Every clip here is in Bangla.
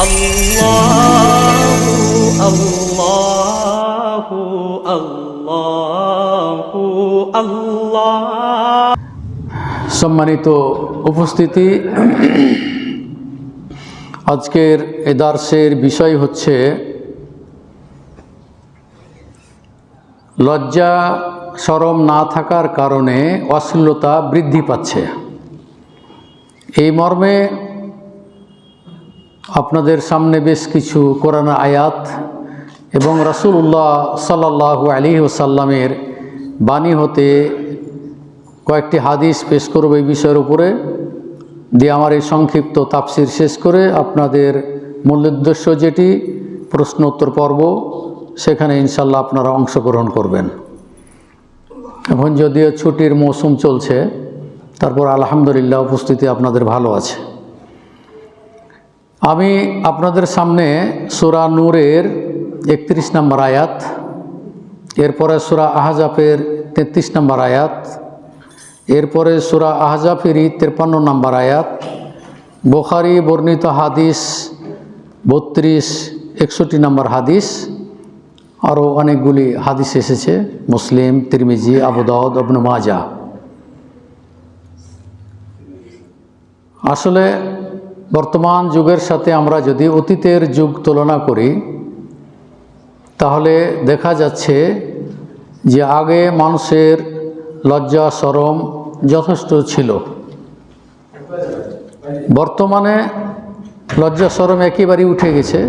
আল্লাহু আল্লাহু আল্লাহু আল্লাহ। সম্মানিত উপস্থিতি, আজকের এই দার্সের বিষয় হচ্ছে লজ্জা শরম না থাকার কারণে অশ্লীলতা বৃদ্ধি পাচ্ছে। এই মর্মে আপনাদের সামনে বেশ কিছু কোরআন আয়াত এবং রাসূলুল্লাহ সাল্লাল্লাহু আলাইহি ওয়াসাল্লামের বাণী হতে কয়েকটি হাদিস পেশ করব এই বিষয়ের উপরে, দিয়ে আমার এই সংক্ষিপ্ত তাফসির শেষ করে আপনাদের মূল উদ্দেশ্য যেটি প্রশ্ন উত্তর পর্ব, সেখানে ইনশাল্লাহ আপনারা অংশগ্রহণ করবেন। এখন যদিও ছুটির মৌসুম চলছে, তারপর আলহামদুলিল্লাহ উপস্থিতি আপনাদের ভালো আছে। আমি আপনাদের সামনে সূরা নূরের 31 নম্বর আয়াত, এরপরে সূরা আহজাবের 33 নম্বর আয়াত, এরপরে সূরা আহজাবেরই 53 নম্বর আয়াত, বুখারী বর্ণিত হাদিস 32, 61 নম্বর হাদিস, আরও অনেকগুলি হাদিস এসেছে, মুসলিম, তিরমিজি, আবু দাউদ, ইবনে মাজাহ। আসলে বর্তমান যুগের সাথে আমরা যদি অতীতের যুগ তুলনা করি, তাহলে দেখা যাচ্ছে যে আগে মানুষের লজ্জা শরম যথেষ্ট ছিল। বর্তমানে লজ্জা শরম একেবারেই উঠে গেছে,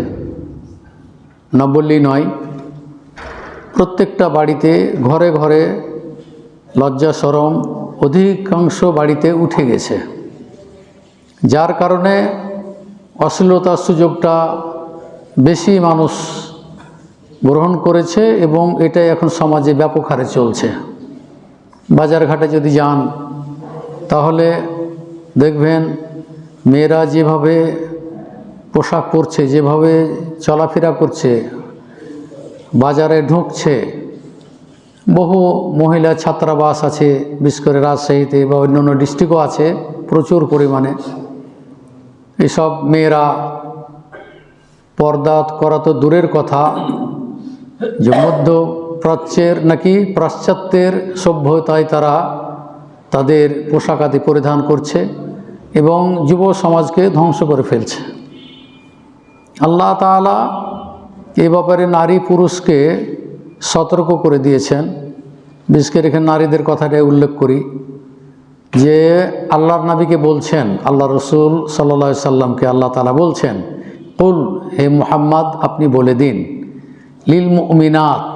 না বললেই নয়। প্রত্যেকটা বাড়িতে ঘরে ঘরে লজ্জা শরম অধিকাংশ বাড়িতে উঠে গেছে, যার কারণে অশ্লীলতার সুযোগটা বেশি মানুষ গ্রহণ করেছে এবং এটাই এখন সমাজে ব্যাপক হারে চলছে। বাজারঘাটে যদি যান তাহলে দেখবেন মেয়েরা যেভাবে পোশাক পরছে, যেভাবে চলাফেরা করছে, বাজারে ঢুকছে। বহু মহিলা ছাত্রাবাস আছে, বিশেষ করে রাজশাহীতে বা অন্যান্য ডিস্ট্রিক্টও আছে প্রচুর পরিমাণে। এসব মেয়েরা পর্দা করা তো দূরের কথা, যে মধ্যপ্রাচ্যের নাকি পাশ্চাত্যের সভ্যতায় তারা তাদের পোশাক আদি পরিধান করছে এবং যুব সমাজকে ধ্বংস করে ফেলছে। আল্লাহ তাআলা এ ব্যাপারে নারী পুরুষকে সতর্ক করে দিয়েছেন। বিশেষ করে এখানে নারীদের কথাটাই উল্লেখ করি, যে আল্লাহর নবীকে বলছেন, আল্লাহ রসুল সাল্লাল্লাহু আলাইহি সাল্লামকে আল্লাহ তাআলা বলছেন, কুল, হে মুহাম্মদ আপনি বলে দিন, লিল মুমিনাত,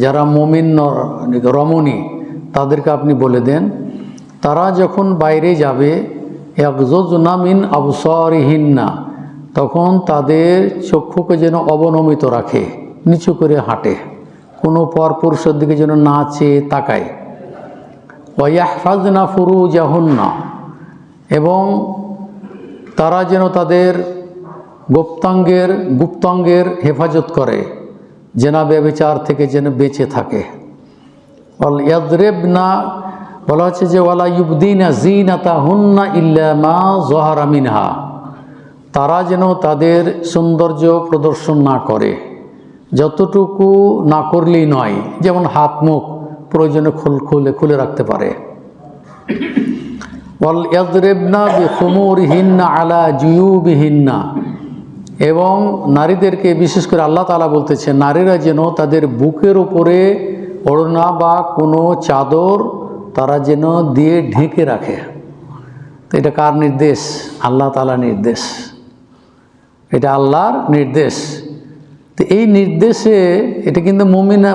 যারা মুমিন রমণী তাদেরকে আপনি বলে দেন, তারা যখন বাইরে যাবে, ইয়াগযুযনা মিন আবসারিহিন্না, তখন তাদের চক্ষুকে যেন অবনমিত রাখে, নিচু করে হাঁটে, কোনো পরপুরুষের দিকে যেন না চেয়ে তাকায়। ওয়াহফাজনা ফুরুজাহুন্না, এবং তারা যেন তাদের গুপ্তাঙ্গের হেফাজত করে, জেনা ব্যভিচার থেকে যেন বেঁচে থাকে। ওয়াল ইয়াদরিবনা, বলা হচ্ছে যে ওয়ালা ইউবদিনা যিনাতাহুন্না ইল্লা মা যাহারা মিনহা, তারা যেন তাদের সৌন্দর্য প্রদর্শন না করে, যতটুকু না করলেই নয়, যেমন হাত মুখ প্রয়োজনে খুলে রাখতে পারে। ওয়াল ইয়াদরিবনা বিখুমুরিহিন্না আলা জুয়ুবিহিন্না, এবং নারীদেরকে বিশেষ করে আল্লাহ তাআলা বলতেছে, নারীরা যেন তাদের বুকের উপরে ওড়না বা কোনো চাদর তারা যেন দিয়ে ঢেকে রাখে। তো এটা কার নির্দেশ? আল্লাহ তাআলার নির্দেশ, এটা আল্লাহর নির্দেশ। তো এই নির্দেশে এটা কিন্তু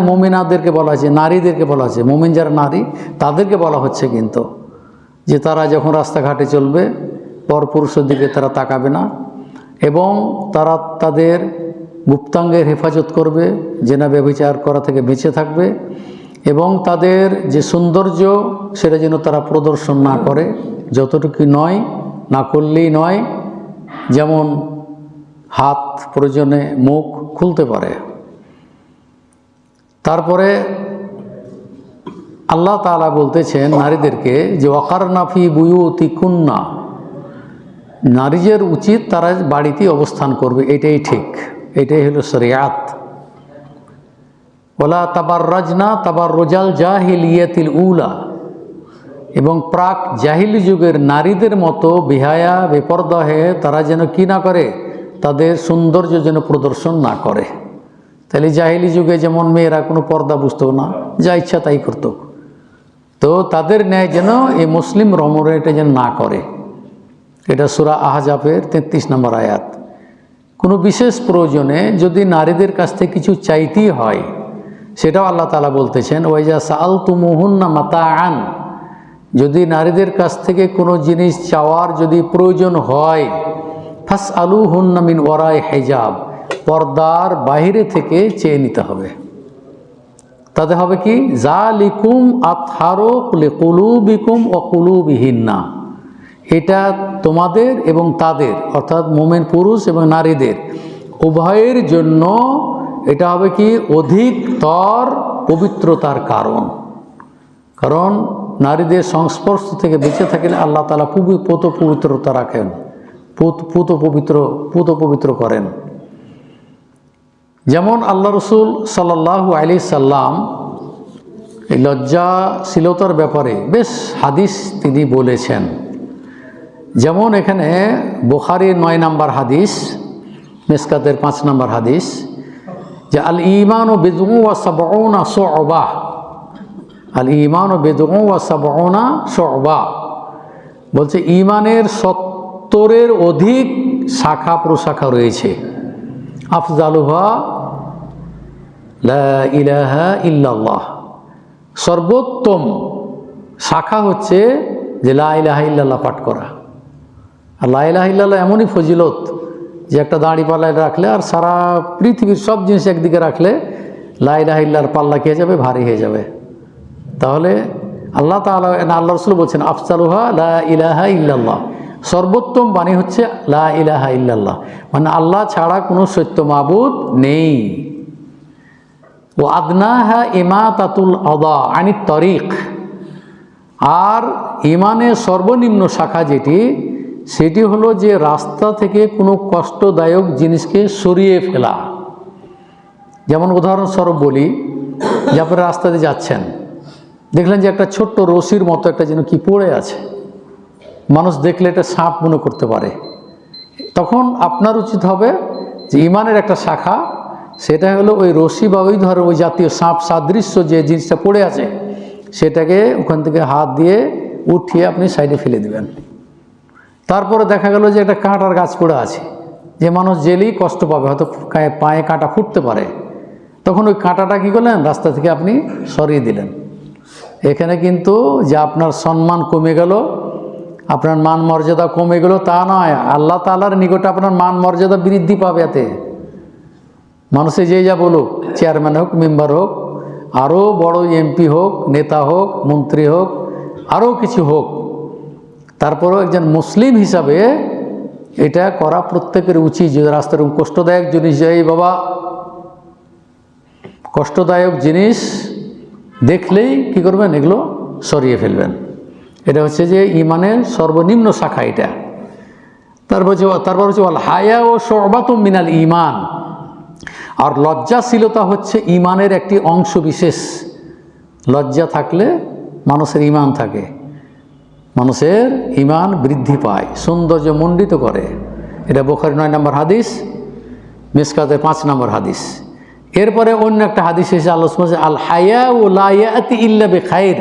মুমিনাদেরকে বলা হচ্ছে, নারীদেরকে বলা হচ্ছে, মুমিন যারা নারী তাদেরকে বলা হচ্ছে কিন্তু, যে তারা যখন রাস্তাঘাটে চলবে পরপুরুষের দিকে তারা তাকাবে না, এবং তারা তাদের গুপ্তাঙ্গের হেফাজত করবে, জেনা ব্যভিচার করা থেকে বেঁচে থাকবে, এবং তাদের যে সৌন্দর্য সেটা যেন তারা প্রদর্শন না করে, যতটুকু নয়, না করলেই নয়, যেমন হাত প্রয়োজনে মুখ খুলতে পারে। তারপরে আল্লাহ তাআলা বলতেছেন নারীদেরকে যে ওয়াকারনা ফি বুয়ুতিকুন্না, নারীদের উচিত তারা বাড়িতেই অবস্থান করবে, এটাই ঠিক, এটাই হলো শরিয়াত। ওয়ালা তাবাররাজনা তাবাররুজাল জাহিলিয়াতিল উলা, এবং প্রাক জাহিলি যুগের নারীদের মতো বেহায়া বেপরদা হয়ে তারা যেন কি না করে, তাদের সৌন্দর্য যেন প্রদর্শন না করে। তাহলে জাহিলি যুগে যেমন মেয়েরা কোনো পর্দা বুঝতো না, যা ইচ্ছা তাই করতো, তো তাদের ন্যায় যেন এই মুসলিম রমণীরা এটা যেন না করে। এটা সূরা আহজাবের 33 নম্বর আয়াত। কোনো বিশেষ প্রয়োজনে যদি নারীদের কাছ থেকে কিছু চাইতেই হয়, সেটাও আল্লাহ তাআলা বলতেছেন, ওয়াইজা সাআলতুমুহুন্না মাতাআন, যদি নারীদের কাছ থেকে কোনো জিনিস চাওয়ার যদি প্রয়োজন হয়, ফাসআলুহুন্না মিন ওয়ারাই হিজাব, পর্দার বাইরে থেকে চেয়ে নিতে হবে। তাতে হবে কি, যালিকুম আতহারু লিকুলুবিকুম ওয়া কুলুবিহিন্না, এটা তোমাদের এবং তাদের, অর্থাৎ মুমিন পুরুষ এবং নারীদের উভয়ের জন্য এটা হবে কি, অধিকতর পবিত্রতার কারণ। কারণ নারীদের সংস্পর্শ থেকে বেঁচে থাকলে আল্লাহ তাআলা খুবই পবিত্রতা রাখেন, পুত পবিত্র করেন। যেমন আল্লাহ রসুল সাল্লাল্লাহু আলাইহি সাল্লাম এই লজ্জাশীলতার ব্যাপারে বেশ হাদিস তিনি বলেছেন। যেমন এখানে বুখারীর 9 নম্বর হাদিস, মিসকাতের 5 নম্বর হাদিস, যে আল ঈমানু বিদউ ওয়া সাবউনা শু'বা, আল ঈমানু বিদউ ওয়া সাবউনা শু'বা, বলছে ঈমানের 70-এর অধিক শাখা প্রশাখা রয়েছে। আফজালুহা লা ইলাহা ইল্লাল্লাহ, সর্বোত্তম শাখা হচ্ছে যে লা ইলাহা ইল্লাল্লাহ পাঠ করা। আর লা ইলাহা ইল্লাল্লাহ এমনই ফজিলত যে একটা দাঁড়ি পাল্লায় রাখলে আর সারা পৃথিবীর সব জিনিস একদিকে রাখলে লা ইলাহা ইল্লাহর পাল্লা কি হয়ে যাবে, ভারী হয়ে যাবে। তাহলে আল্লাহ তাআলা, আল্লাহ রাসূল বলছেন আফজালুহা লা ইলাহা ইল্লাল্লাহ, সর্বোত্তম বাণী হচ্ছে লা ইলাহা ইল্লাল্লাহ, মানে আল্লাহ ছাড়া কোনো সত্য মাবুদ নেই। ও আদনাহা ইমাতাতুল আদা আনিত তরিক, আর ইমানের সর্বনিম্ন শাখা যেটি, সেটি হলো যে রাস্তা থেকে কোনো কষ্টদায়ক জিনিসকে সরিয়ে ফেলা। যেমন উদাহরণস্বরূপ বলি, যে আপনি রাস্তা দিয়ে যাচ্ছেন, দেখলেন যে একটা ছোট্ট রশির মতো একটা যেন কি পড়ে আছে, মানুষ দেখলে এটা সাপ মনে করতে পারে। তখন আপনার উচিত হবে যে ইমানের একটা শাখা, সেটা হলো ওই রশি বা ওই ধরনের ওই জাতীয় সাপ সাদৃশ্য যে জিনিসটা পড়ে আছে, সেটাকে ওখান থেকে হাত দিয়ে উঠিয়ে আপনি সাইডে ফেলে দিবেন। তারপরে দেখা গেল যে একটা কাঁটার গাছ পড়ে আছে, যে মানুষ জেলেই কষ্ট পাবে, হয়তো পায়ে কাঁটা ফুটতে পারে, তখন ওই কাঁটাটা কী করলেন, রাস্তা থেকে আপনি সরিয়ে দিলেন। এখানে কিন্তু যে আপনার সম্মান কমে গেল, আপনার মান মর্যাদা কমে গেল তা নয়, আল্লাহ তাআলার নিকটে আপনার মান মর্যাদা বৃদ্ধি পাবে। এতে মানুষে যে যা বলুক, চেয়ারম্যান হোক, মেম্বার হোক, আরও বড় এমপি হোক, নেতা হোক, মন্ত্রী হোক, আরও কিছু হোক, তারপরেও একজন মুসলিম হিসাবে এটা করা প্রত্যেকের উচিত। যে রাস্তার কষ্টদায়ক জিনিস, এই বাবা কষ্টদায়ক জিনিস দেখলেই কি করবেন, এগুলো সরিয়ে ফেলবেন। এটা হচ্ছে যে ইমানের সর্বনিম্ন শাখা এটা। তারপর হচ্ছে ওয়াল হায়া ও শু'বাতুম মিনাল ঈমান, আর লজ্জাশীলতা হচ্ছে ঈমানের একটি অংশ বিশেষ। লজ্জা থাকলে মানুষের ঈমান থাকে, মানুষের ঈমান বৃদ্ধি পায়, সৌন্দর্য মণ্ডিত করে। এটা বুখারী 9 নম্বর হাদিস, মিসকাতের 5 নম্বর হাদিস। এরপরে অন্য একটা হাদিস এসে আলোচনা, আল হায়াউ লা ইয়াতি ইল্লা বিখাইর,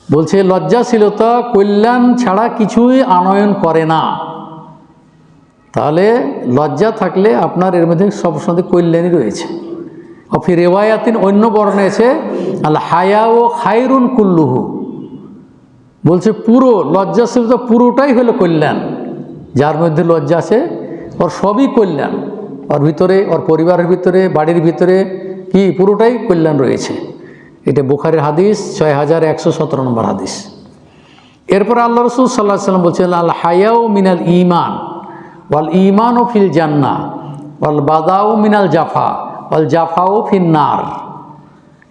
বলছে লজ্জাশীলতা কল্যাণ ছাড়া কিছুই আনয়ন করে না। তাহলে লজ্জা থাকলে আপনার এর মধ্যে সবসময় কল্যাণই রয়েছে। অফি রিওয়ায়াতিন, অন্য বর্ণে আছে আল হায়াউ খায়রুন কুল্লুহু, বলছে পুরো লজ্জাশীলতা পুরোটাই হলো কল্যাণ। যার মধ্যে লজ্জা আছে ওর সবই কল্যাণ, ওর ভিতরে, ওর পরিবারের ভিতরে, বাড়ির ভিতরে কি পুরোটাই কল্যাণ রয়েছে। এটা বুখারীর হাদিস 6117 নম্বর হাদিস। এরপর আল্লাহ রাসূল সাল্লাল্লাহু আলাইহি ওয়াসাল্লাম বলছেন আল হায়াউ মিনাল ঈমান ওয়াল ঈমানু ফিল জান্নাহ ওয়াল বাদাউ মিনাল জাফা ওয়াল জাফাউ ফিন নার।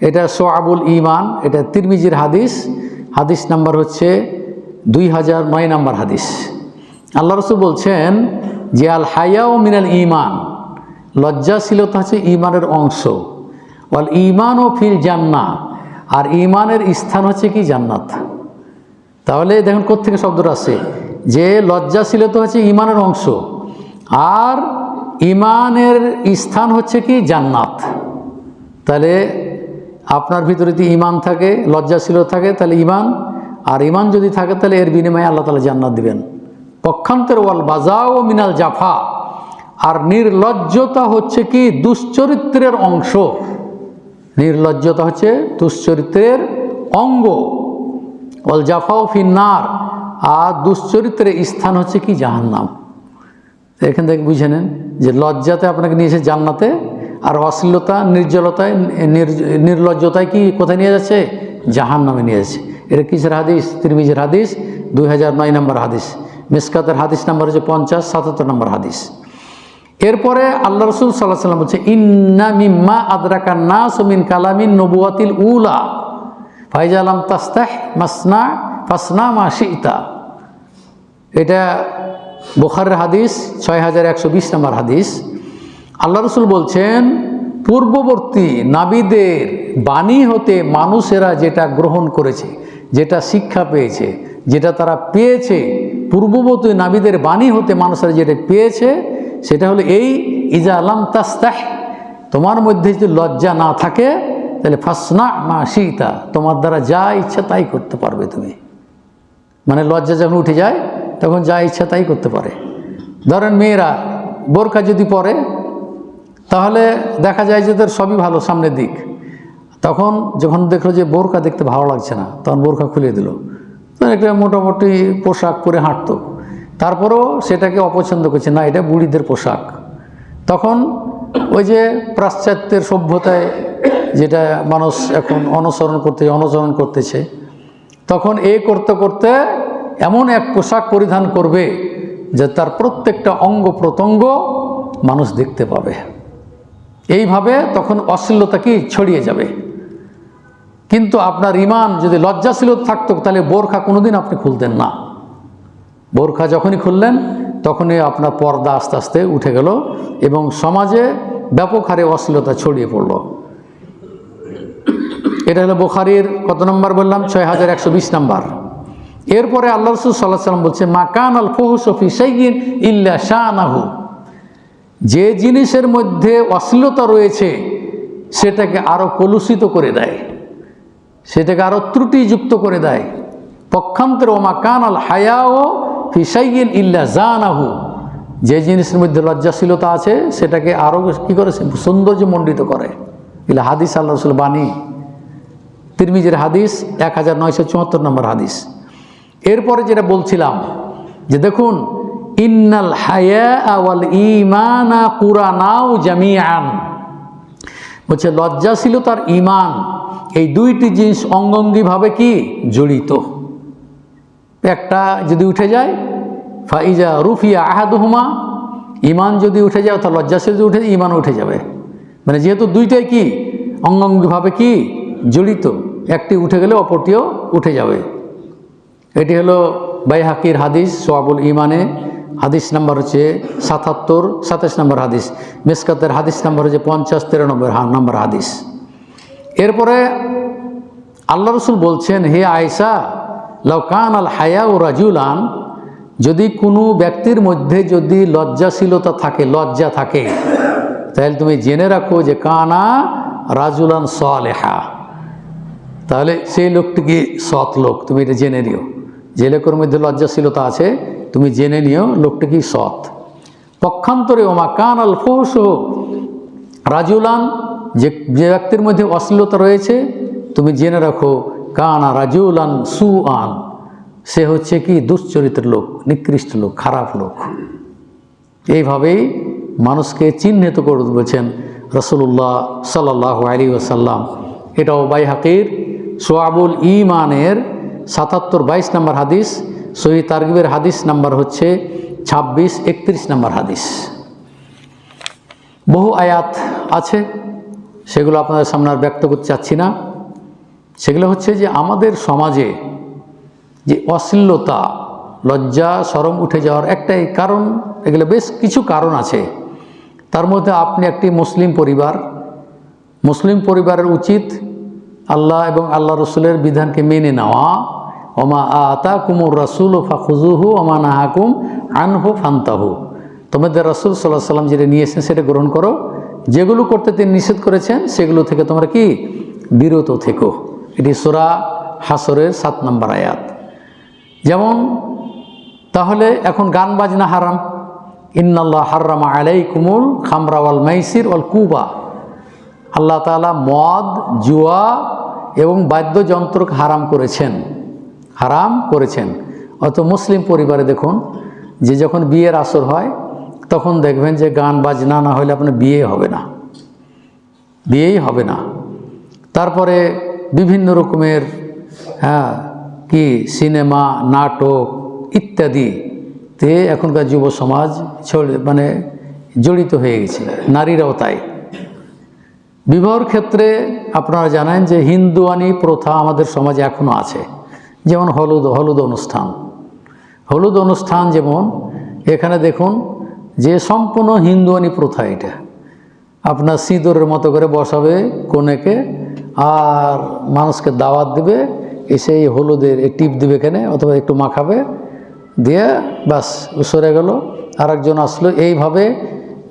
এটা শুআবুল ঈমান, এটা তিরমিজির হাদিস, হাদিস নাম্বার হচ্ছে 2009 নম্বর হাদিস। আল্লাহ রসুল বলছেন যে আল হায়াও মিনাল ঈমান, লজ্জাশীলতা হচ্ছে ঈমানের অংশ। ওয়াল ঈমানও ফিল জান্নাহ, আর ঈমানের স্থান হচ্ছে কি জান্নাত। তাহলে দেখুন কোত্থেকে শব্দটা আসে, যে লজ্জাশীলতা হচ্ছে ঈমানের অংশ, আর ঈমানের স্থান হচ্ছে কি জান্নাত। তাহলে আপনার ভিতরে যদি ঈমান থাকে, লজ্জাশীলতা থাকে, তাহলে ঈমান, আর ঈমান যদি থাকে তাহলে এর বিনিময়ে আল্লাহ তাআলা জান্নাত দিবেন। পক্ষান্তরে ওয়াল বাজাও মিনাল জাফা, আর নির্লজ্জতা হচ্ছে কি দুশ্চরিত্রের অংশ। নির্লজ্জতা হচ্ছে দুশ্চরিত্রের অঙ্গ। ওয়াল জাফাও ফিন্নার, আর দুশ্চরিত্রের স্থান হচ্ছে কি জাহান্নাম। এখান থেকে বুঝে নেন যে লজ্জাতে আপনাকে নিয়েছে জান্নাতে, আর অশ্লীলতা, নির্জলতায়, নির্লজ্জতায় কি কোথায় নিয়ে যাচ্ছে? জাহান্নামে নিয়ে যাচ্ছে। এটা কিসের হাদিস? তিরমিজির হাদিস, 2009 নম্বর হাদিস। মিসকাতের হাদিস নাম্বার হচ্ছে 50-77 নম্বর হাদিস। এরপরে আল্লাহ রসুল সাল্লাল্লাহু আলাইহি ওয়াসাল্লাম বলছে, ইন্না মিম্মা আদরাকান নাস মিন কালামিন নবুয়াতিল উলা ফাইজা লাম তাস্তাহ মাসনা ফাসনা মা শিতা। এটা বুখারীর হাদিস, 6120 নম্বর হাদিস। আল্লাহ রসুল বলছেন, পূর্ববর্তী নাবিদের বাণী হতে মানুষেরা যেটা গ্রহণ করেছে, যেটা শিক্ষা পেয়েছে, যেটা তারা পেয়েছে, পূর্ববর্তী নাবিদের বাণী হতে মানুষেরা যেটা পেয়েছে, সেটা হলো এই, ইজা লাম তাস্তাহ, তোমার মধ্যে যদি লজ্জা না থাকে তাহলে ফাসনা মা শিতা, তোমার দ্বারা যা ইচ্ছা তাই করতে পারবে তুমি। মানে লজ্জা যখন উঠে যায় তখন যা ইচ্ছা তাই করতে পারে। ধরেন মেয়েরা বোরকা যদি পরে, তাহলে দেখা যায় যে তার সবই ভালো সামনের দিক, তখন যখন দেখলো যে বোরকা দেখতে ভালো লাগছে না, তখন বোরকা খুলে দিল, তখন একটা মোটামুটি পোশাক পরে হাঁটতো, তারপরেও সেটাকে অপছন্দ করছে না, এটা বুড়িদের পোশাক। তখন ওই যে পাশ্চাত্যের সভ্যতায় যেটা মানুষ এখন অনুসরণ করতেছে, তখন এই করতে করতে এমন এক পোশাক পরিধান করবে যে তার প্রত্যেকটা অঙ্গ প্রত্যঙ্গ মানুষ দেখতে পাবে। এইভাবে তখন অশ্লীলতা কি ছড়িয়ে যাবে। কিন্তু আপনার ঈমান যদি লজ্জাশীলতা থাকতো, তাহলে বোরখা কোনোদিন আপনি খুলতেন না। বোরখা যখনই খুললেন তখনই আপনার পর্দা আস্তে আস্তে উঠে গেল এবং সমাজে ব্যাপক হারে অশ্লীলতা ছড়িয়ে পড়ল। এটা হলো বুখারীর কত নম্বর বললাম? 6120 নম্বর। এরপরে আল্লাহ রাসূল সাল্লাল্লাহু আলাইহি ওয়াসাল্লাম বলছে, মা কানাল ফুহশু ফি শাইইন ইল্লা শানাহু, যে জিনিসের মধ্যে অশ্লীলতা রয়েছে সেটাকে আরো কলুষিত করে দেয়, সেটাকে আরো ত্রুটিযুক্ত করে দেয়। পক্ষান্তরে ওমা কানাল হায়াও ফি শাইইন ইল্লা জানাহু, যে জিনিসের মধ্যে লজ্জাশীলতা আছে সেটাকে আরো কি করে? সৌন্দর্যমণ্ডিত করে। এগুলো হাদিস, আল্লাহ রাসূল বাণী। তিরমিজির হাদিস, 1974 নম্বর হাদিস। এরপরে যেটা বলছিলাম যে দেখুন, ইন্নাল হায়া ওয়াল ঈমানা কুরানাউ জামিআন, বলছে লজ্জাশীলতার ঈমান এই দুইটি জিনিস অঙ্গাঙ্গিভাবে কি জড়িত। একটা যদি উঠে যায়, ফাইজা রুফিয়া আহাদুহুমা, ঈমান যদি উঠে যায় অর্থাৎ লজ্জাশীল যদি উঠে যায়, ঈমান উঠে যাবে। মানে যেহেতু দুইটাই কি অঙ্গাঙ্গিভাবে কি জড়িত, একটি উঠে গেলে অপরটিও উঠে যাবে। এটি হলো বাইহাকির হাদিস, সোয়াবুল ঈমানে, হাদিস নাম্বার হচ্ছে 77-27 নম্বর হাদিস। মিসকাতের হাদিস নাম্বার হচ্ছে 50-93 নম্বর হাদিস। এরপরে আল্লাহ রাসূল বলছেন, হে আয়েশা, লাউ কানাল হায়াউ রাজুলান, যদি কোনো ব্যক্তির মধ্যে যদি লজ্জাশীলতা থাকে, লজ্জা থাকে, তাহলে তুমি জেনে রাখো যে কানা রাজুলান সালেহা, তাহলে সেই লোকটি কি সৎ লোক। তুমি এটা জেনে নিও, যে লোকের মধ্যে লজ্জাশীলতা আছে তুমি জেনে নিও লোকটি কি সৎ। পক্ষান্তরে ওমা কানাল ফুহশু রাজুলান, যে ব্যক্তির মধ্যে অশ্লীলতা রয়েছে তুমি জেনে রাখো কানা রাজুলান সুআন, সে হচ্ছে কি দুশ্চরিত্রের লোক, নিকৃষ্ট লোক, খারাপ লোক। এইভাবেই মানুষকে চিহ্নিত করে বলছেন রাসূলুল্লাহ সাল্লাল্লাহু আলাইহি ওয়াসাল্লাম। এটাও বাইহাকির সোয়াবুল ঈমানের 77-22 নম্বর হাদিস, সহিহ তারগিবের হাদিস নাম্বার হচ্ছে 26-31 নম্বর হাদিস। বহু আয়াত আছে, সেগুলো আপনাদের সামনে আর ব্যক্ত করতে চাচ্ছি না। সেগুলো হচ্ছে যে আমাদের সমাজে যে অশ্লীলতা, লজ্জা শরম উঠে যাওয়ার একটাই কারণ, এগুলো বেশ কিছু কারণ আছে। তার মধ্যে আপনি একটি মুসলিম পরিবারের উচিত আল্লাহ এবং আল্লাহ রসুলের বিধানকে মেনে নেওয়া। ওমা আতাকুমুর রাসূল ফাখুযুহু ওমা নাহাকুম আনহু ফান্তাহু। তোমাদের রাসূল সাল্লাল্লাহু আলাইহি সাল্লাম যেটা নিয়েছেন সেটা গ্রহণ করো, যেগুলো করতে তিনি নিষেধ করেছেন সেগুলো থেকে তোমরা কি বিরত থেকো। এটি সূরা হাসরের 7 নম্বর আয়াত। যেমন তাহলে এখন গান বাজনা হারাম। ইন্নাল্লাহ হাররামা আলাইকুমুল খামরা ওয়াল মাইসির ওয়াল কুবা। আল্লাহ তাআলা মদ, জুয়া এবং বাদ্যযন্ত্রকে হারাম করেছেন। অত মুসলিম পরিবারে দেখুন যে যখন বিয়ের আসর হয় তখন দেখবেন যে গান বাজনা না হলে আপনার বিয়েই হবে না। তারপরে বিভিন্ন রকমের সিনেমা, নাটক ইত্যাদিতে এখনকার যুব সমাজ জড়িত হয়ে গেছে, নারীরাও তাই। বিবাহের ক্ষেত্রে আপনারা জানেন যে হিন্দুয়ানি প্রথা আমাদের সমাজে এখনও আছে। যেমন হলুদ অনুষ্ঠান যেমন এখানে দেখুন যে সম্পূর্ণ হিন্দুয়ানি প্রথা। এটা আপনার সিঁদুরের মতো করে বসাবে কনেকে, আর মানুষকে দাওয়াত দেবে, এসে এই হলুদের টিপ দেবে এখানে অথবা একটু মাখাবে, দিয়ে ব্যাস সরে গেল। আরেকজন আসলো। এইভাবে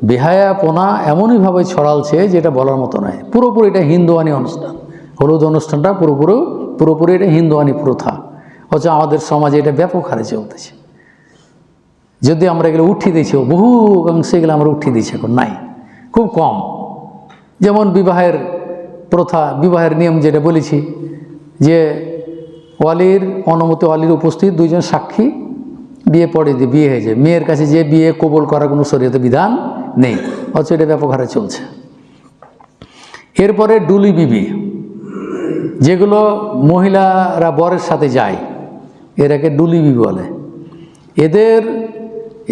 বেহায়াপনা এমনইভাবে ছড়ালছে যেটা বলার মতো নয়। পুরোপুরি এটা হিন্দুয়ানি অনুষ্ঠান। হলুদ অনুষ্ঠানটা পুরোপুরি এটা হিন্দুয়ানি প্রথা। অথচ আমাদের সমাজে এটা ব্যাপক হারে চলতেছে। যদি আমরা এগুলো উঠিয়ে দিয়েছি, বহু অংশে এগুলো আমরা উঠিয়ে দিয়েছি, এখন নাই, খুব কম। যেমন বিবাহের প্রথা, বিবাহের নিয়ম যেটা বলেছি যে ওয়ালির অনুমতি, ওয়ালির উপস্থিত 2 জন সাক্ষী বিয়ে পড়ে দিয়ে বিয়ে হয়ে যায়। মেয়ের কাছে যে বিয়ে কবুল করার কোনো শরীয়তে বিধান নেই, অথচ এটা ব্যাপক হারে চলছে। এরপরে ডুলি বিবি, যেগুলো মহিলারা বরের সাথে যায়, এরাকে ডুলি বিবি বলে। এদের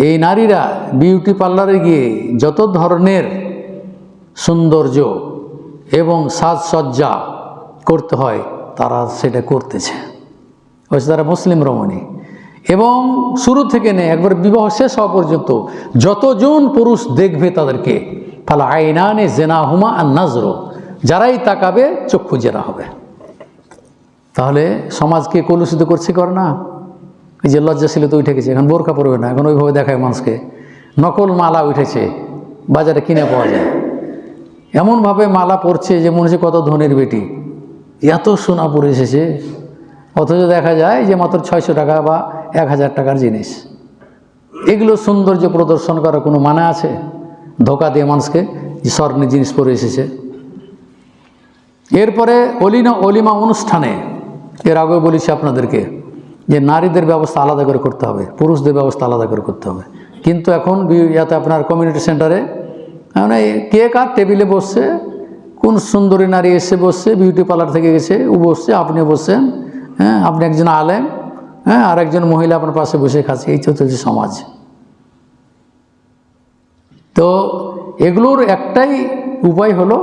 এই নারীরা বিউটি পার্লারে গিয়ে যত ধরনের সৌন্দর্য এবং সাজসজ্জা করতে হয় তারা সেটা করতেছে। অবশ্য তারা মুসলিম রমণী। এবং শুরু থেকে একবার বিবাহ শেষ হওয়া পর্যন্ত যতজন পুরুষ দেখবে তাদেরকে ফালা আইনানে জেনাহুমা আর নাজর, যারাই তাকাবে চক্ষু জেরা হবে। তাহলে সমাজকে কলুষিত করে না? এই যে লজ্জাশীল তো উঠে গেছে, এখন বোরকা পরবে না, এখন ওইভাবে দেখায় মানুষকে। নকল মালা উঠেছে, বাজারে কিনে পাওয়া যায়। এমনভাবে মালা পরছে যে মনে হচ্ছে কত ধনের বেটি, এত সোনা পরে এসেছে, অথচ দেখা যায় যে মাত্র 600 টাকা বা 1000 টাকার জিনিস। এগুলো সৌন্দর্য প্রদর্শন করার কোনো মানে আছে? ধোকা দিয়ে মানুষকে স্বর্ণের জিনিস পরে এসেছে। এরপরে অলিমা অনুষ্ঠানে, এর আগেও বলেছি আপনাদেরকে যে নারীদের ব্যবস্থা আলাদা করে করতে হবে, পুরুষদের ব্যবস্থা আলাদা করে করতে হবে। কিন্তু এখন ইয়াতে আপনার কমিউনিটি সেন্টারে মানে কে কার টেবিলে বসছে, কোন সুন্দরী নারী এসে বসছে, বিউটি পার্লার থেকে গেছে, ও বসছে, আপনিও বসছেন, আপনি একজন আলেম, আর একজন মহিলা আপনার পাশে বসে খাচ্ছে। এই তো চলছে সমাজ। তো এগুলোর একটাই উপায় হলো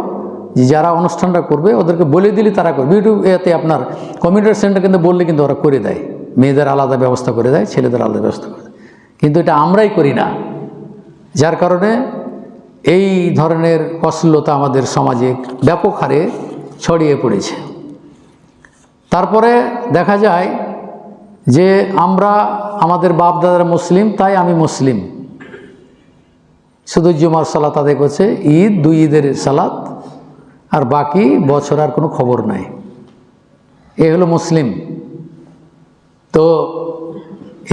যে যারা অনুষ্ঠানটা করবে ওদেরকে বলে দিলে তারা করবে। এতে আপনার কমিউনিটি সেন্টার কিন্তু বললে কিন্তু ওরা করে দেয়, মেয়েদের আলাদা ব্যবস্থা করে দেয়, ছেলেদের আলাদা ব্যবস্থা করে দেয়। কিন্তু এটা আমরাই করি না, যার কারণে এই ধরনের অশ্লীলতা আমাদের সমাজে ব্যাপক হারে ছড়িয়ে পড়েছে। তারপরে দেখা যায় যে আমরা আমাদের বাপ দাদারা মুসলিম, তাই আমি মুসলিম, শুধু জুমার সালাত আদায় করছে, ঈদ 2 ঈদের সালাত, আর বাকি বছর আর কোনো খবর নাই। এ হলো মুসলিম। তো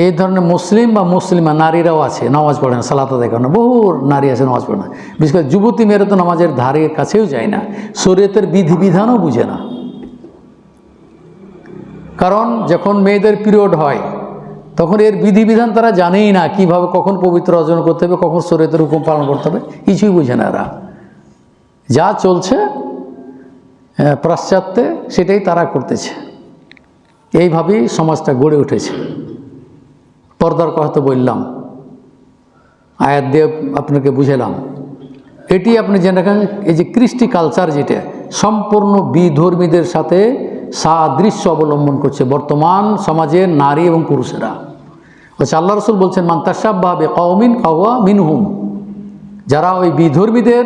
এই ধরনের মুসলিম বা মুসলিমা নারীরাও আছে, নামাজ পড়ে না, সালাত আদায় করে না। বহু নারী আছে নামাজ পড়ে না। বিশেষ করে যুবতী মেয়েরা তো নামাজের ধারে কাছেও যায় না, শরীয়তের বিধিবিধানও বুঝে না। কারণ যখন মেয়েদের পিরিয়ড হয় তখন এর বিধিবিধান তারা জানেই না, কিভাবে কখন পবিত্র অর্জন করতে হবে, কখন শরীয়তের হুকুম পালন করতে হবে, কিছুই বুঝে না। এরা যা চলছে পাশ্চাত্যে সেটাই তারা করতেছে। এইভাবেই সমাজটা গড়ে উঠেছে। পর্দার কথা তো বললাম, আয়াত দিয়ে আপনাকে বুঝালাম। এটি আপনি জেনে রাখেন, এই যে কৃষ্টি কালচার যেটা সম্পূর্ণ বিধর্মীদের সাথে সাদৃশ্য অবলম্বন করছে বর্তমান সমাজের নারী এবং পুরুষেরা। বলছে আল্লাহ রসুল বলছেন মান তাশাব্বাহা বিকওমিন ফাহুয়া মিনহুম, যারা ওই বিধর্মীদের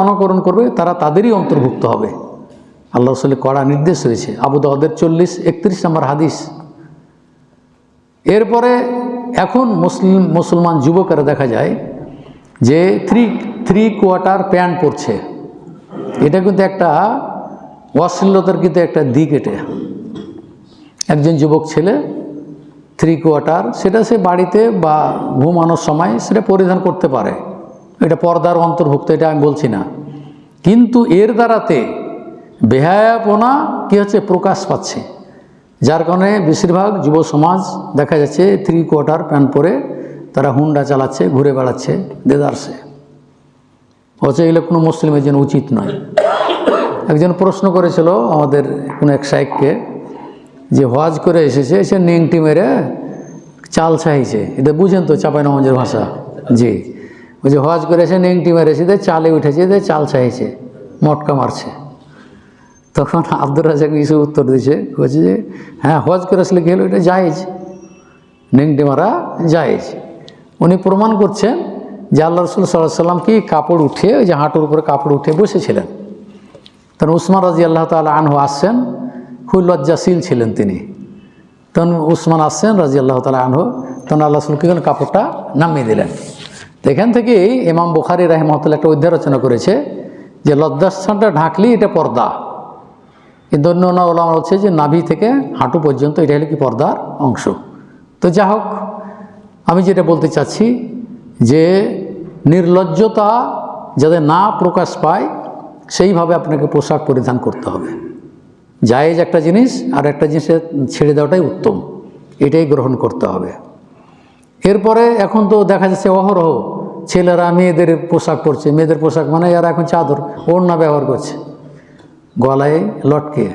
অনুকরণ করবে তারা তাদেরই অন্তর্ভুক্ত হবে। আল্লাহ রসুলের কড়া নির্দেশ রয়েছে, আবু দাউদের 40-31 নম্বর হাদিস। এরপরে এখন মুসলমান যুবকেরা দেখা যায় যে থ্রি কোয়ার্টার প্যান্ট পরছে। এটা কিন্তু একটা অশ্লীলতার কিন্তু একটা দিক। এটা একজন যুবক ছেলে থ্রি কোয়ার্টার, সেটা সে বাড়িতে বা ঘুমানোর সময় সেটা পরিধান করতে পারে, এটা পর্দার অন্তর্ভুক্ত, এটা আমি বলছি না। কিন্তু এর দ্বারাতে বেহায়াপনা কী হচ্ছে, প্রকাশ পাচ্ছে, যার কারণে বেশিরভাগ যুব সমাজ দেখা যাচ্ছে থ্রি কোয়ার্টার প্যান্ট পরে তারা হুন্ডা চালাচ্ছে, ঘুরে বেড়াচ্ছে দেদারসে। অথচ এগুলো কোনো মুসলিমের জন্য উচিত নয়। একজন প্রশ্ন করেছিল আমাদের কোনো এক শাইখকে যে হজ করে এসেছে, সে নেংটি মেরে চাল চাইছে, এটা বুঝেন তো চাঁপাইনবাবগঞ্জের ভাষা? জি, ওই যে হজ করে এসে নেংটি মেরেছে, চালে উঠেছে, চাল চাইছে, মটকা মারছে। তখন আব্দুর রাজাক কিছু উত্তর দিয়েছে, বলছে যে হ্যাঁ, হজ করে আসলে গেল, এটা জায়েজ, নেংটি মারা জায়েজ। উনি প্রমাণ করছেন যে আল্লাহ রসুল সাল্লাল্লাহু আলাইহি ওয়াসাল্লাম কি কাপড় উঠে, ওই যে হাঁটুর উপরে কাপড় উঠে বসেছিলেন। তখন উসমান রাদিয়াল্লাহু তাআলা আনহু আসছেন, খুব লজ্জাশীল ছিলেন তিনি। তখন উসমান আসছেন রাদিয়াল্লাহু তাআলা আনহু, তখন আল্লাহ রাসূল কি করলেন, কাপড়টা নামিয়ে দিলেন। তো এখান থেকেই ইমাম বুখারী রাহিমাহুল্লাহ একটা অধ্যায় রচনা করেছে যে লজ্জাস্থানটা ঢাকলি এটা পর্দা। কিন্তু অন্য ওলামা হচ্ছে যে নাভি থেকে হাঁটু পর্যন্ত এটা হলো কি পর্দার অংশ। তো যা হোক, আমি যেটা বলতে চাচ্ছি যে নির্লজ্জতা যাতে না প্রকাশ পায় সেইভাবে আপনাকে পোশাক পরিধান করতে হবে। জায়েজ একটা জিনিস, আর একটা জিনিসের ছেড়ে দেওয়াটাই উত্তম, এটাই গ্রহণ করতে হবে। এরপরে এখন তো দেখা যাচ্ছে অহরহ ছেলেরা মেয়েদের পোশাক পরছে, মেয়েদের পোশাক মানে এরা এখন চাদর ওড়না ব্যবহার করছে গলায় লটকে,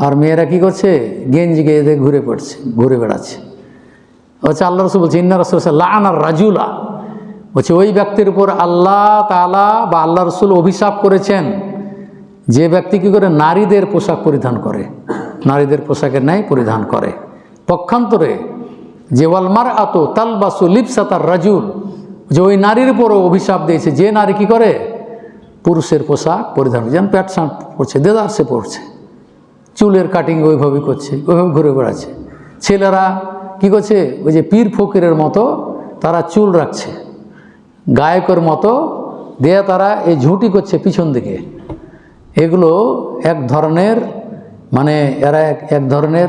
আর মেয়েরা কি করছে, গেঞ্জি গেয়ে ঘুরে বেড়াচ্ছে। হচ্ছে আল্লাহ রসুল বলছে ইন্না রাসূলুল্লাহ লাআনার রাজুলা, বলছে ওই ব্যক্তির উপর আল্লাহ তাআলা বা আল্লাহ রসুল অভিশাপ করেছেন যে ব্যক্তি কী করে, নারীদের পোশাক পরিধান করে, নারীদের পোশাকের ন্যায় পরিধান করে। পক্ষান্তরে যে ওয়াল মারআতু তালবাসু লিবসাতার রাজুল, যে ওই নারীর উপরও অভিশাপ দিয়েছে যে নারী কী করে, পুরুষের পোশাক পরিধান করে, যেমন প্যান্ট শার্ট পরছে, দেদারসে পরছে, চুলের কাটিং ওইভাবেই করছে, ওইভাবে ঘুরে বেড়াচ্ছে। ছেলেরা কী করছে, ওই যে পীর ফকিরের মতো তারা চুল রাখছে, গায়কের মতো দিয়ে তারা এই ঝুঁটি করছে পিছন দিকে। এগুলো এক ধরনের মানে এরা এক ধরনের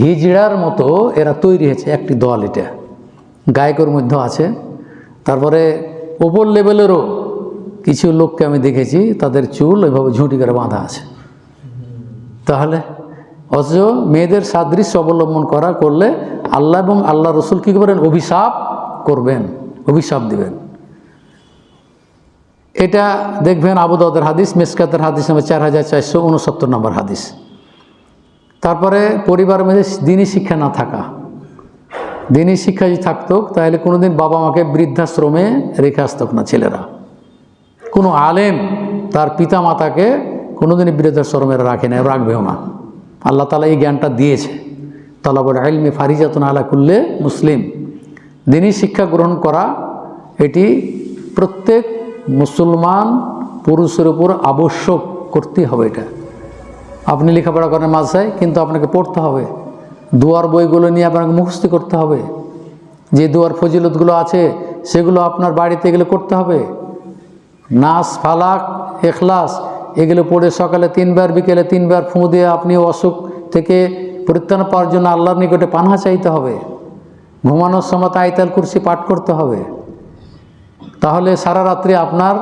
হিজড়ার মতো এরা তৈরি হয়েছে একটি দল, এটা গায়কের মধ্যে আছে। তারপরে ওপর লেভেলেরও কিছু লোককে আমি দেখেছি তাদের চুল ওইভাবে ঝুঁটি করে বাঁধা আছে। তাহলে অথচ মেয়েদের সাদৃশ্য অবলম্বন করলে আল্লাহ এবং আল্লাহ রসুল কী করেন, অভিশাপ করবেন, অভিশাপ দিবেন। এটা দেখবেন আবু দাউদের হাদিস, মিসকাতের হাদিস নম্বর 4469 নম্বর হাদিস। তারপরে পরিবারের মধ্যে দিনী শিক্ষা না থাকা, দিনী শিক্ষা যদি থাকতো তাহলে কোনোদিন বাবা মাকে বৃদ্ধাশ্রমে রেখে আসতো না ছেলেরা। কোনো আলেম তার পিতা মাতাকে কোনোদিনই বৃদ্ধাশ্রমে রাখে না, রাখবেও না। আল্লাহ তাআলা এই জ্ঞানটা দিয়েছে, তালাবুল ইলমি ফারিজাতুন আলা কুল্লি মুসলিম। দিনী শিক্ষা গ্রহণ করা এটি প্রত্যেক মুসলমান পুরুষের উপর আবশ্যক করতে হবে। এটা আপনি লেখাপড়া করেন মাদ্রাসায়, কিন্তু আপনাকে পড়তে হবে, দুয়ার বইগুলো নিয়ে আপনাকে মুখস্থ করতে হবে, যে দুয়ার ফজিলতগুলো আছে সেগুলো আপনার বাড়িতে এগুলো করতে হবে। নাস, ফালাক, এখলাস এগুলো পড়ে সকালে 3 বার, বিকেলে 3 বার ফুঁ দিয়ে আপনি অসুখ থেকে পরিত্রাণ পাওয়ার জন্য আল্লাহর নিকটে পানাহ চাইতে হবে। ঘুমানোর সময় আয়াতুল কুরসি পাঠ করতে হবে। তাহলে সারা রাত্রি আপনার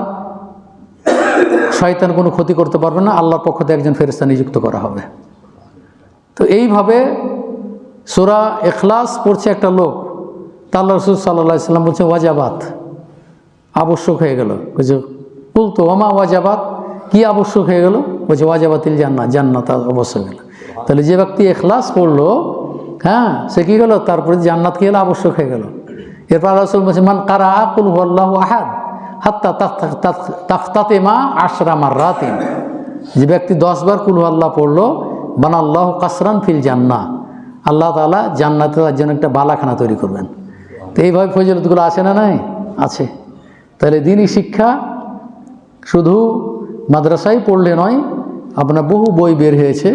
শয়তান কোনো ক্ষতি করতে পারবে না, আল্লাহর পক্ষ থেকে একজন ফেরেশতা নিযুক্ত করা হবে। তো এইভাবে সূরা ইখলাস পড়ছে একটা লোক, তা আল্লাহ রাসূল সাল্লাল্লাহু আলাইহি ওয়াসাল্লাম বলছে ওয়াজাবাত, আবশ্যক হয়ে গেল। বলছে কুলতু ওমা ওয়াজাবাত, কি আবশ্যক হয়ে গেল? বলছে ওয়াজাবাতিল জান্নাত, জান্নাত অবশ্যক গেল। তাহলে যে ব্যক্তি ইখলাস পড়লো, হ্যাঁ, সে কী গেল, তারপরে জান্নাত কী হলো, আবশ্যক হয়ে গেল। এরপর আল্লাহ রাসূল বলছে মান কারাআ কুল হুয়াল্লাহু আহাদ হাত্তা তাখতাতিমা 10 মাররাতিন, যে ব্যক্তি 10 বার কুল হুয়াল্লাহ পড়লো, বানাল্লাহু কাসরান ফিল জান্নাহ, আল্লাহ তাআলা জান্নাতে তার জন্য একটা বালাখানা তৈরি করবেন। তো এইভাবে ফজিলতগুলো আছে না নাই? আছে। তাহলে দ্বীনি শিক্ষা শুধু মাদ্রাসায় পড়লে নয়, আপনার বহু বই বের হয়েছে,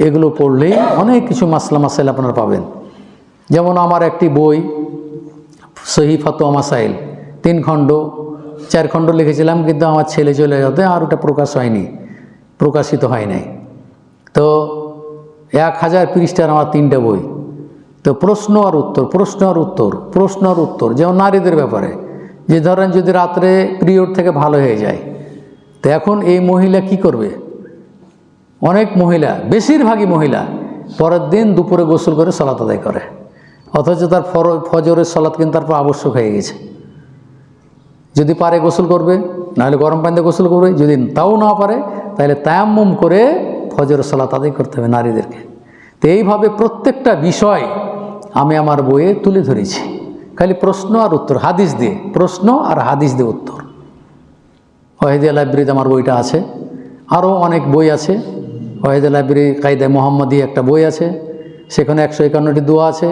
এগুলো পড়লেই অনেক কিছু মাসলা মাসাইল আপনারা পাবেন। যেমন আমার একটি বই সহি ফতোয়া মাসাইল 3 খণ্ড 4 খণ্ড লিখেছিলাম, কিন্তু আমার ছেলে চলে যেতে আর ওটা প্রকাশিত হয় নাই। তো 1000 পৃষ্ঠার আমার 3টে বই। তো প্রশ্ন আর উত্তর, যেমন নারীদের ব্যাপারে, যে ধরেন যদি রাত্রে পিরিয়ড থেকে ভালো হয়ে যায়, তো এখন এই মহিলা কি করবে? অনেক মহিলা, বেশিরভাগই মহিলা পরের দিন দুপুরে গোসল করে সালাত আদায় করে, অথচ তার ফজরের সালাত কিন্তু তারপর আবশ্যক হয়ে গেছে। যদি পারে গোসল করবে, নাহলে গরম পানিতে গোসল করবে, যদি তাও না পারে তাহলে তায়াম্মুম করে ফজরের সালাত আদায় করতে হবে নারীদেরকে। তো এইভাবে প্রত্যেকটা বিষয় আমি আমার বইয়ে তুলে ধরেছি, খালি প্রশ্ন আর উত্তর, হাদিস দিয়ে প্রশ্ন আর হাদিস দিয়ে উত্তর। ওয়াহিদিয়া লাইব্রেরিতে আমার বইটা আছে, আরও অনেক বই আছে। ওয়াহিদিয়া লাইব্রেরি কায়দা মোহাম্মদী একটা বই আছে, সেখানে 151টি দোয়া আছে।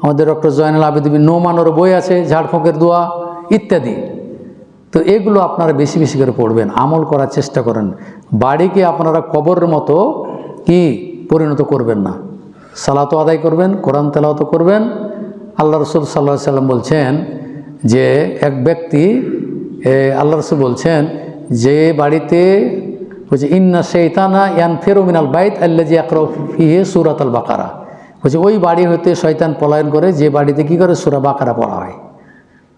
আমাদের ডক্টর জয়নুল আবেদিন নোমানেরও বই আছে, ঝাড়ফুঁকের দোয়া ইত্যাদি। তো এগুলো আপনারা বেশি বেশি করে পড়বেন, আমল করার চেষ্টা করেন। বাড়িকে আপনারা কবরের মতো কি পরিণত করবেন না। সালাতও আদায় করবেন, কোরআন তেলাওয়াত করবেন। আল্লাহ রসুল সাল্লাল্লাহু আলাইহি সাল্লাম বলছেন যে এক ব্যক্তি, আল্লাহ রসুল বলছেন যে বাড়িতে বলছে ইন্না শাইতানা ইয়ানফিরু মিনাল বাইত আল্লাযী ইয়াকরাউ ফীহি সূরাতুল বাকারা, বলছে ওই বাড়ি হতে শয়তান পলায়ন করে যে বাড়িতে কি করে সূরা বাকারা পড়া হয়,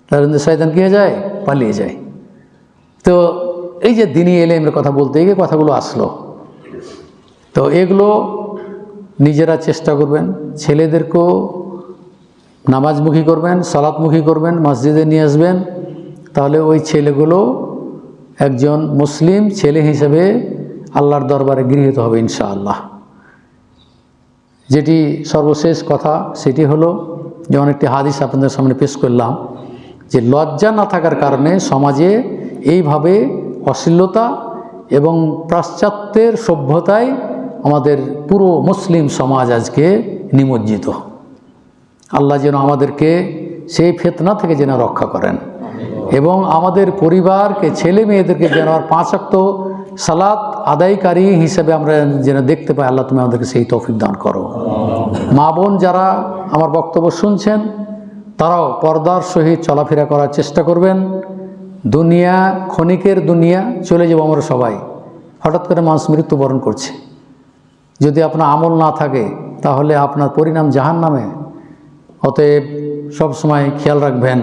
তার মধ্যে শয়তান কী হয়ে যায়? পালিয়ে যায়। তো এই যে দ্বীনি ইলমের কথা বলতে গিয়ে কথাগুলো আসলো, তো এগুলো নিজেরা চেষ্টা করবেন, ছেলেদেরকেও নামাজমুখী করবেন, সালাতমুখী করবেন, মসজিদে নিয়ে আসবেন। তাহলে ওই ছেলেগুলো একজন মুসলিম ছেলে হিসেবে আল্লাহর দরবারে গৃহীত হবে ইনশাআল্লাহ। যেটি সর্বশেষ কথা সেটি হলো, যেমন একটি হাদিস আপনাদের সামনে পেশ করলাম, যে লজ্জা না থাকার কারণে সমাজে এইভাবে অশ্লীলতা এবং পাশ্চাত্যের সভ্যতায় আমাদের পুরো মুসলিম সমাজ আজকে নিমজ্জিত। আল্লাহ যেন আমাদেরকে সেই ফিতনা থেকে যেন রক্ষা করেন, এবং আমাদের পরিবারকে, ছেলে মেয়েদেরকে যেন 5 ওয়াক্ত সালাত আদায়কারী হিসেবে আমরা যেন দেখতে পাই। আল্লাহ তুমি আমাদেরকে সেই তৌফিক দান করো। মা বোন যারা আমার বক্তব্য শুনছেন, তারাও পর্দার সহিত চলাফেরা করার চেষ্টা করবেন। দুনিয়া ক্ষণিকের দুনিয়া, চলে যাব আমরা সবাই। হঠাৎ করে মানুষ মৃত্যুবরণ করছে, যদি আপনার আমল না থাকে তাহলে আপনার পরিণাম জাহান্নামে। অতএব সবসময় খেয়াল রাখবেন,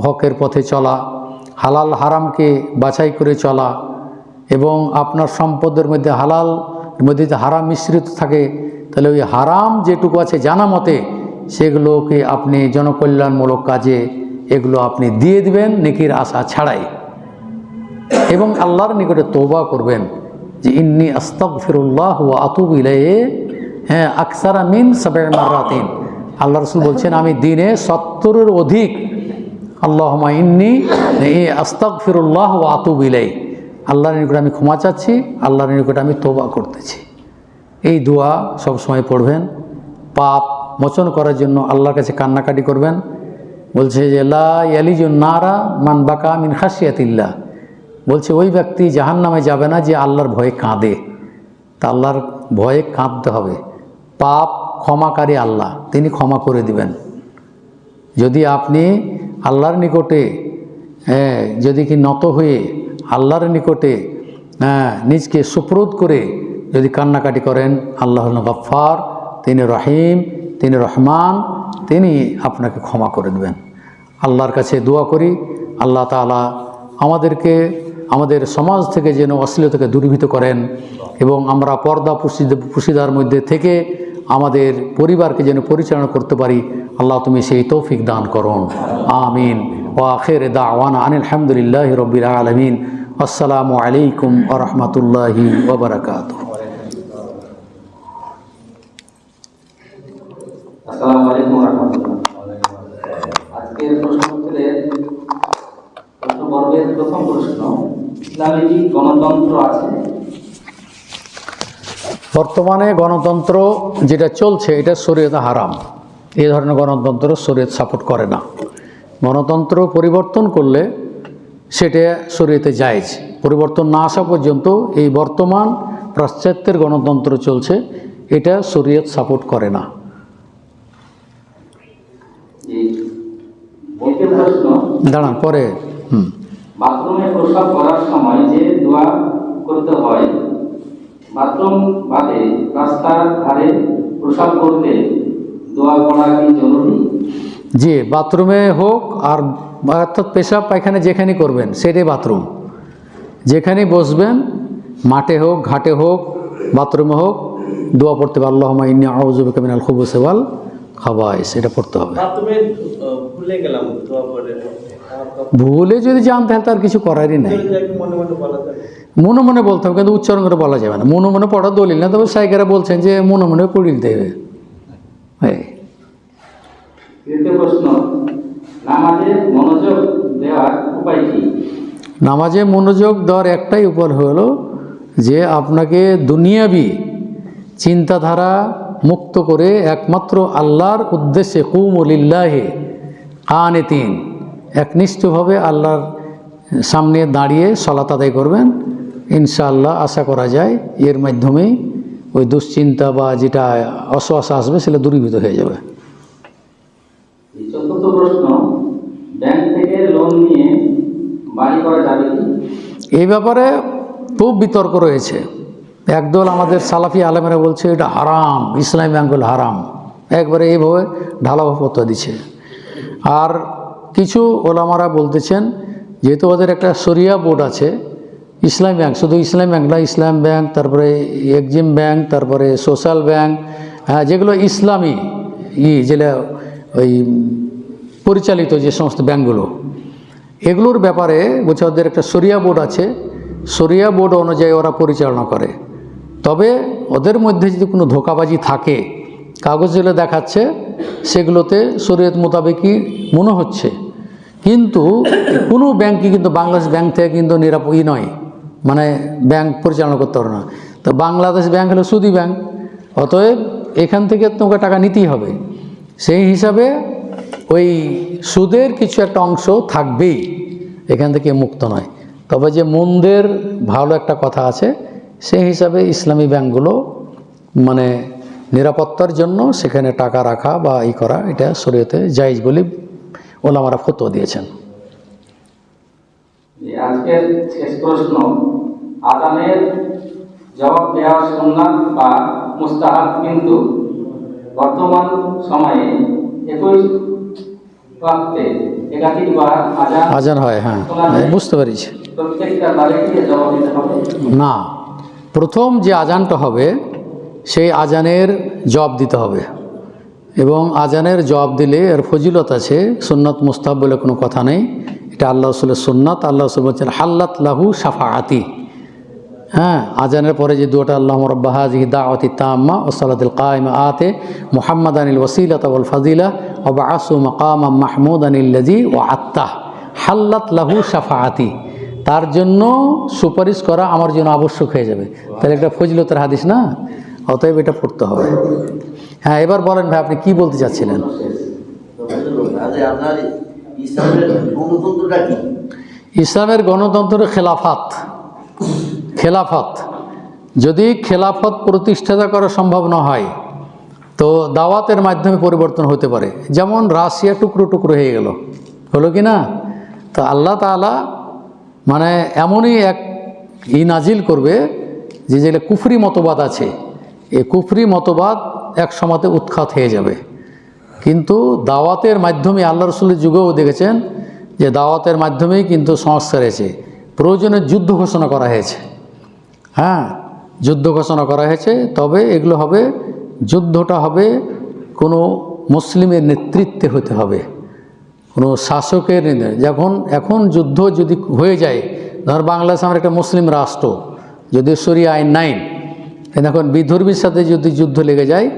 হকের পথে চলা, হালাল হারামকে বাছাই করে চলা, এবং আপনার সম্পদের মধ্যে হালাল মধ্যে যদি হারাম মিশ্রিত থাকে, তাহলে ওই হারাম যেটুকু আছে জানা মতে সেগুলোকে আপনি জনকল্যাণমূলক কাজে এগুলো আপনি দিয়ে দিবেন নেকির আশা ছাড়াই, এবং আল্লাহর নিকটে তওবা করবেন যে ইন্নী আস্তাগফিরুল্লাহ ওয়া আতুবু ইলাইহি, আকসারা মিন 7 মাররাতিন। আল্লাহ রাসূল বলছেন আমি দিনে 70-এর অধিক আল্লাহুম্মা ইন্নী আস্তাগফিরুল্লাহ ওয়া আতুবু ইলাইহি, আল্লাহর নিকটে আমি ক্ষমা চাচ্ছি, আল্লাহর নিকটে আমি তওবা করতেছি। এই দোয়া সবসময় পড়বেন। পাপ মোচন করার জন্য আল্লাহর কাছে কান্নাকাটি করবেন। বলছে যে লা ইয়ালিজুন নারা মান বাকা মিন খাশিয়াতিল্লাহ, বলছে ওই ব্যক্তি জাহান্নামে যাবে না যে আল্লাহর ভয়ে কাঁদে। তা আল্লাহর ভয়ে কাঁদতে হবে। পাপ ক্ষমাকারী আল্লাহ, তিনি ক্ষমা করে দিবেন। যদি আপনি আল্লাহর নিকটে যদি কি নত হয়ে আল্লাহর নিকটে নিজকে সুপ্রদ করে যদি কান্নাকাটি করেন, আল্লাহ হলেন গফফার, তিনি রহিম, তিনি রহমান, তিনি আপনাকে ক্ষমা করে দেবেন। আল্লাহর কাছে দোয়া করি আল্লাহ তাআলা আমাদেরকে আমাদের সমাজ থেকে যেন অশ্লীলতাকে দূরীভূত করেন, এবং আমরা পর্দা পুশিদার মধ্যে থেকে আমাদের পরিবারকে যেন পরিচালনা করতে পারি। আল্লাহ তুমি সেই তৌফিক দান করুন, আমিন। ওয়া আখির দাওয়ানা আনিল হামদুলিল্লাহি রাব্বিল আলামিন। আসসালামু আলাইকুম ওয়া রাহমাতুল্লাহি ওয়া বারাকাতুহু। আসসালামু আলাইকুম ওয়া রাহমাতুল্লাহ। আজকের প্রশ্নোত্তরের প্রশ্ন পর্বের প্রথম প্রশ্ন, ইসলামে কি গণতন্ত্র আছে? বর্তমানে গণতন্ত্র যেটা চলছে এটা শরীয়তে হারাম। এই ধরনের গণতন্ত্র শরীয়ত সাপোর্ট করে না। গণতন্ত্র পরিবর্তন করলে সেটা শরীয়তে জায়েজ। পরিবর্তন না আসা পর্যন্ত এই বর্তমান পাশ্চাত্যের গণতন্ত্র চলছে, এটা শরীয়ত সাপোর্ট করে না। দাঁড়ান পরে। বাথরুমে প্রস্রাব করার সময় যে দোয়া করতে হয়, বাথরুম বাদে রাস্তার ধারে প্রস্রাব করতে দোয়া করা কি জরুরি? জি, বাথরুমে হোক আর অর্থাৎ পেশাব পায়খানা যেখানে করবেন সেটাই বাথরুম। যেখানে বসবেন, মাঠে হোক, ঘাটে হোক, বাথরুমে হোক, দোয়া পড়তে হবে, আল্লাহুম্মা ইন্নী আউযু বিকা মিনাল খুবুসি ওয়াল খাবাইস, এটা পড়তে হবে। বাথরুমে ভুলে গেলাম দোয়া পড়ে, ভুলে যদি জানতে হয় তার কিছু করারই নেই। মনে মনে বলা যাবে, মনে মনে বলতে হবে, কিন্তু উচ্চারণ করে বলা যাবে না। মনে মনে পড়া দলিল না, তবে সাইকেরা বলছেন যে মনে মনে পড়ে দিতে হবে। তৃতীয় প্রশ্ন, নামাজে মনোযোগ দেওয়ার উপায় কি? নামাজে মনোযোগ দেওয়ার একটাই উপায় হলো যে আপনাকে দুনিয়াবি চিন্তাধারা মুক্ত করে একমাত্র আল্লাহর উদ্দেশ্যে কুমু লিল্লাহি কানিতিন, একনিষ্ঠভাবে আল্লাহর সামনে দাঁড়িয়ে সালাত আদায় করবেন। ইনশাআল্লাহ আশা করা যায় এর মাধ্যমেই ওই দুশ্চিন্তা বা যেটা অসুয়াশা আসবে সেটা দূরীভূত হয়ে যাবে। চতুর্থ প্রশ্ন, ব্যাংক থেকে লোন নিয়ে বাড়ি করা যাবে কি? এই ব্যাপারে খুব বিতর্ক রয়েছে। একদল আমাদের সালাফি আলেমেরা বলছে এটা হারাম, ইসলামী ব্যাংকগুলো হারাম, একবারে এইভাবে ঢালাও ফতোয়া দিচ্ছে। আর কিছু ওলামারা বলতেছেন যেহেতু ওদের একটা শরিয়া বোর্ড আছে, ইসলামী ব্যাংক, শুধু ইসলামী ব্যাংক না, ইসলাম ব্যাংক, তারপরে এক্সিম ব্যাংক, তারপরে সোশ্যাল ব্যাংক, যেগুলো ইসলামী যেটা ওই পরিচালিত যে সমস্ত ব্যাংকগুলো, এগুলোর ব্যাপারে বলছে ওদের একটা শরিয়া বোর্ড আছে, শরিয়া বোর্ড অনুযায়ী ওরা পরিচালনা করে। তবে ওদের মধ্যে যদি কোনো ধোঁকাবাজি থাকে, কাগজ যেগুলো দেখাচ্ছে সেগুলোতে শরীয়ত মোতাবেকই মনে হচ্ছে, কিন্তু কোনো ব্যাংকই কিন্তু বাংলাদেশ ব্যাংক থেকে কিন্তু নিরাপদই নয়, মানে ব্যাংক পরিচালনা করতে পারে না। তো বাংলাদেশ ব্যাংক হলো সুদী ব্যাংক, অতএব এখান থেকে তোমাকে টাকা নিতেই হবে। সেই হিসাবে ওই সুদের কিছু একটা অংশ থাকবেই, এখান থেকে মুক্ত নয়। তবে যে মন্দের ভালো একটা কথা আছে, সেই হিসাবে ইসলামী ব্যাংকগুলো মানে নিরাপত্তার জন্য সেখানে টাকা রাখা বা ই করা, এটা শরীয়তে জায়েজ বলে ওলামারা ফতোয়া দিয়েছেন। আজকের শেষ প্রশ্ন, আযানের জবাব দেওয়া সুন্নাত বা মুস্তাহাব, কিন্তু বর্তমান সময়ে একই ওয়াক্তে একাধিকবার আযান হয়। হ্যাঁ, বুঝতে পেরেছি। প্রত্যেকটা বারে কি জবাব দিতে হবে? না, প্রথম যে আজানটা হবে সেই আজানের জবাব দিতে হবে, এবং আজানের জবাব দিলে এর ফজিলত আছে। সুন্নাত মুস্তাহাব বলে কোনো কথা নেই, এটা আল্লাহ রাসূলের সুন্নাত। আল্লাহ রাসূল বলছেন হাল্লাত লাহু শাফাআতি। হ্যাঁ, আজানের পরে যে দুটো আল্লাহুম্মা রাব্বা হাযিহি দাওয়াতি তাম্মা ওয়াস সালাতিল কায়িমা আতি মুহাম্মাদানিল ওয়াসিলাতা ওয়াল ফাযিলা ওয়া বা'আসু মাকামান মাহমুদানিল্লাযী ওয়া'আত্তাহ হাল্লাত লাহু শাফাআতি, তার জন্য সুপারিশ করা আমার জন্য আবশ্যক হয়ে যাবে। তাহলে একটা ফজিলতের হাদিস না, অতএব এটা পড়তে হবে। হ্যাঁ, এবার বলেন ভাই, আপনি কি বলতে চাচ্ছিলেন? ইসলামের গণতন্ত্র খেলাফত। খেলাফত যদি খেলাফত প্রতিষ্ঠাতা করা সম্ভব না হয় তো দাওয়াতের মাধ্যমে পরিবর্তন হতে পারে। যেমন রাশিয়া টুকরো টুকরো হয়ে গেল, হলো কি না? তো আল্লাহ তাআলা মানে এমনই এক নাজিল করবে যে যেটা কুফরি মতবাদ আছে, এই কুফরি মতবাদ এক সময়তে উৎখাত হয়ে যাবে। কিন্তু দাওয়াতের মাধ্যমে আল্লাহ রাসূলের যুগেও দেখেছেন যে দাওয়াতের মাধ্যমেই কিন্তু সংস্কার হয়েছে। প্রয়োজনে যুদ্ধ ঘোষণা করা হয়েছে, হ্যাঁ, যুদ্ধ ঘোষণা করা হয়েছে। তবে এগুলো হবে, যুদ্ধটা হবে কোনো মুসলিমের নেতৃত্বে হতে হবে, কোনো শাসকের। এখন যুদ্ধ যদি হয়ে যায়, ধর বাংলাদেশ আমার একটা মুসলিম রাষ্ট্র, যদি শরিয়া আইন নাই, এখন বিধর্মীর সাথে যদি যুদ্ধ লেগে যায়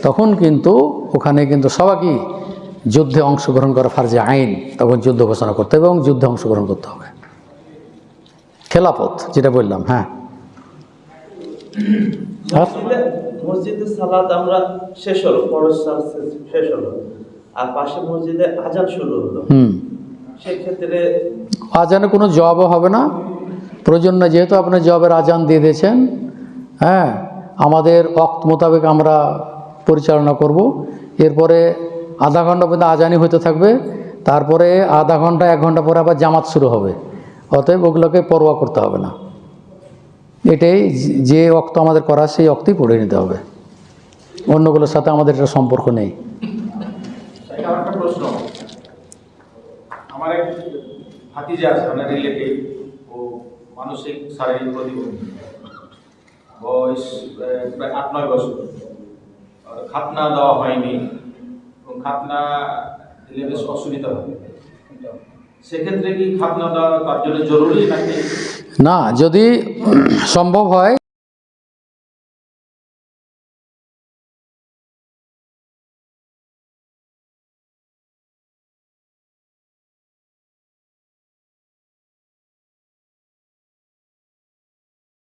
তখন কিন্তু ওখানে কিন্তু সবাইকে যুদ্ধে অংশগ্রহণ করা ফারজে আইন, তখন যুদ্ধ ঘোষণা করতে হবে এবং যুদ্ধে অংশগ্রহণ করতে হবে। খেলাফত যেটা বললাম। হ্যাঁ, আর মসজিদে সালাত আমরা শেষ হলো, ফরজ সালাত শেষ হলো, আর পাশে মসজিদে আজান শুরু হলো, সেক্ষেত্রে আজানে কোনো জবাবও হবে না, প্রয়োজন না, যেহেতু আপনি জবের আজান দিয়ে দিয়েছেন। হ্যাঁ, আমাদের ওয়াক্ত মোতাবেক আমরা পরিচালনা করব। এরপরে আধা ঘন্টা পর্যন্ত আজানই হতে থাকবে, তারপরে আধা ঘন্টা 1 ঘন্টা পরে আবার জামাত শুরু হবে। অতএব ওগুলোকে পরোয়া করতে হবে না, এটাই যে ওয়াক্ত আমাদের করা সেই ওয়াক্তেই পড়ে নিতে হবে, অন্যগুলোর সাথে আমাদের এটা সম্পর্ক নেই। আমার একটা প্রশ্ন, আমার এক ভাতিজা আছে, মানে রিলেটিভ, ও মানসিক শারীরিক প্রতিবন্ধী, বয়স প্রায় 8-9 বছর, খাতনা দেওয়া হয়নি এবং খাতনা দিলে বেশ অসুবিধা হবে। সেক্ষেত্রে কি খাতনা দেওয়া তার জন্য জরুরি নাকি? না, যদি সম্ভব হয়